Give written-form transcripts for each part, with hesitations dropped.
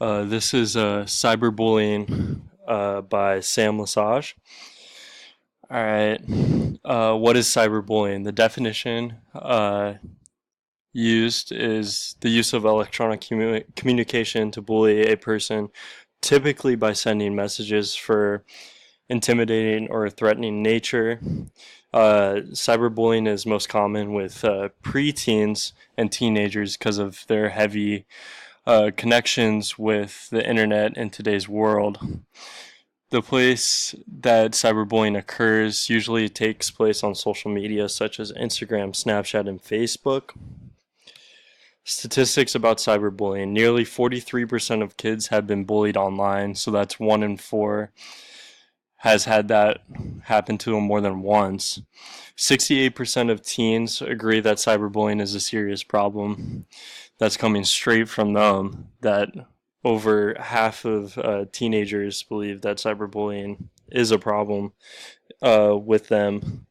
This is Cyberbullying by Sam Lesage. All right. What is cyberbullying? The definition used is the use of electronic communication to bully a person, typically by sending messages for intimidating or threatening nature. Cyberbullying is most common with preteens and teenagers because of their heavy connections with the internet in today's world. The place that cyberbullying occurs usually takes place on social media such as Instagram, Snapchat, and Facebook. Statistics about cyberbullying: nearly 43% of kids have been bullied online, so that's 1 in 4 has had that happen to them more than once. 68% of teens agree that cyberbullying is a serious problem. That's coming straight from them, that over half of teenagers believe that cyberbullying is a problem with them.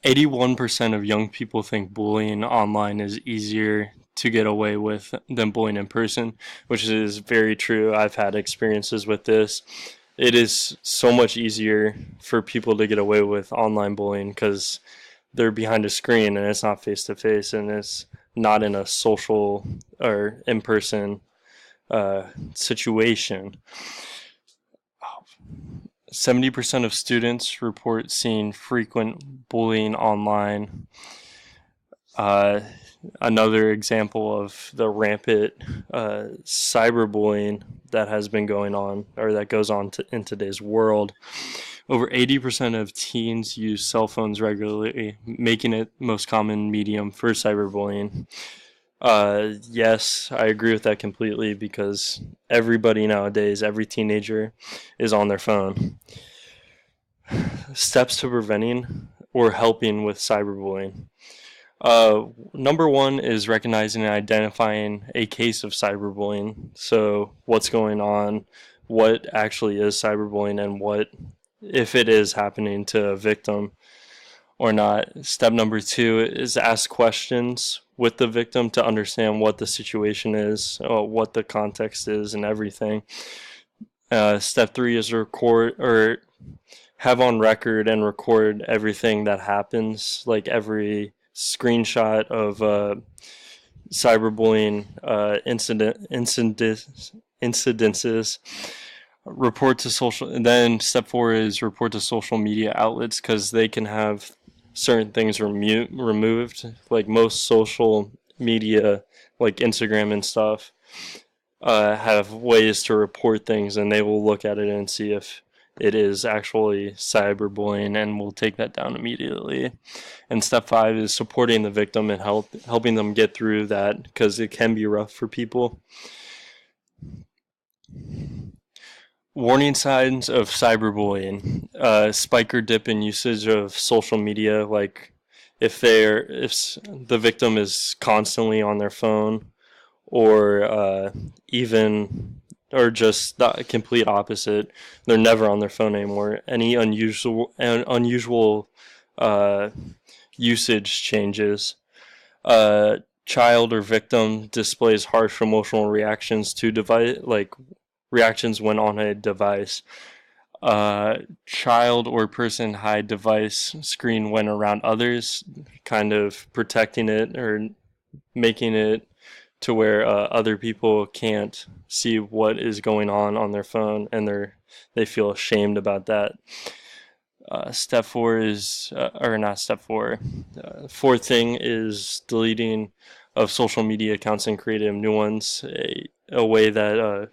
81% of young people think bullying online is easier to get away with than bullying in person, which is very true. I've had experiences with this. It is so much easier for people to get away with online bullying because they're behind a screen and it's not face to face and it's not in a social or in person situation. 70% of students report seeing frequent bullying online. Another example of the rampant cyberbullying that has been going on, or that goes on in today's world. Over 80% of teens use cell phones regularly, making it most common medium for cyberbullying. Yes, I agree with that completely because everybody nowadays, every teenager is on their phone. Steps to preventing or helping with cyberbullying. Number one is recognizing and identifying a case of cyberbullying. So, what's going on, what actually is cyberbullying, and what if it is happening to a victim or not. Step number two is ask questions with the victim to understand what the situation is, what the context is, and everything. Step three is record or have on record and record everything that happens, like every screenshot of cyberbullying incidences. Report to social. And then step four is report to social media outlets because they can have certain things removed. Like most social media, like Instagram and stuff, have ways to report things, and they will look at it and see if it is actually cyberbullying, and we'll take that down immediately. And step five is supporting the victim and helping them get through that because it can be rough for people. Warning signs of cyberbullying: spike or dip in usage of social media, like if the victim is constantly on their phone, or even or just the complete opposite, they're never on their phone anymore. Any unusual usage changes. Child or victim displays harsh emotional reactions to device, like reactions when on a device. Child or person hide device screen when around others, kind of protecting it or making it to where other people can't see what is going on their phone, and they feel ashamed about that. Step four is, or not step four. Fourth thing is deleting of social media accounts and creating new ones. A way that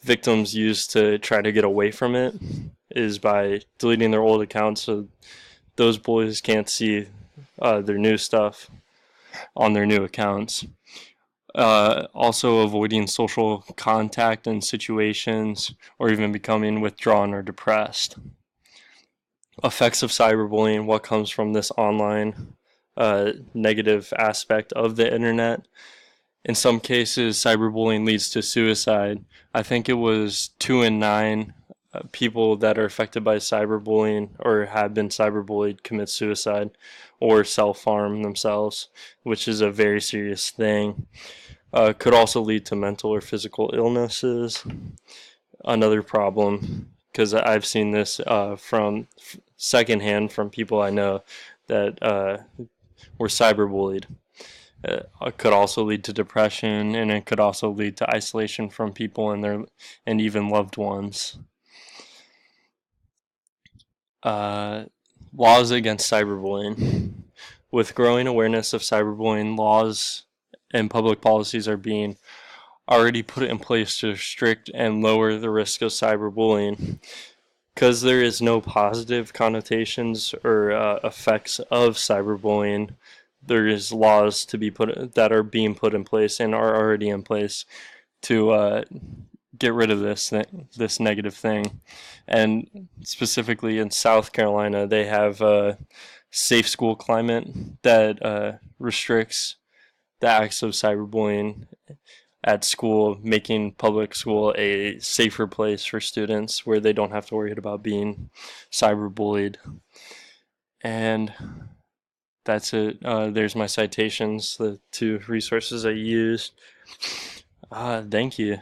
victims use to try to get away from it is by deleting their old accounts so those bullies can't see their new stuff on their new accounts. Also avoiding social contact in situations or even becoming withdrawn or depressed. Effects of cyberbullying: what comes from this online negative aspect of the internet. In some cases, cyberbullying leads to suicide. I think it was 2 in 9 people that are affected by cyberbullying or have been cyberbullied commit suicide or self-harm themselves, which is a very serious thing. Could also lead to mental or physical illnesses. Another problem, because I've seen this from secondhand from people I know that were cyberbullied. It could also lead to depression, and it could also lead to isolation from people and even loved ones. Uh, Laws against cyberbullying. With growing awareness of cyberbullying, laws and public policies are being already put in place to restrict and lower the risk of cyberbullying. Because there is no positive connotations or effects of cyberbullying, there is laws to be put that are being put in place and are already in place to get rid of this negative thing. And specifically in South Carolina, they have a safe school climate that restricts the acts of cyberbullying at school, making public school a safer place for students where they don't have to worry about being cyberbullied. And that's it. There's my citations, the two resources I used. Thank you.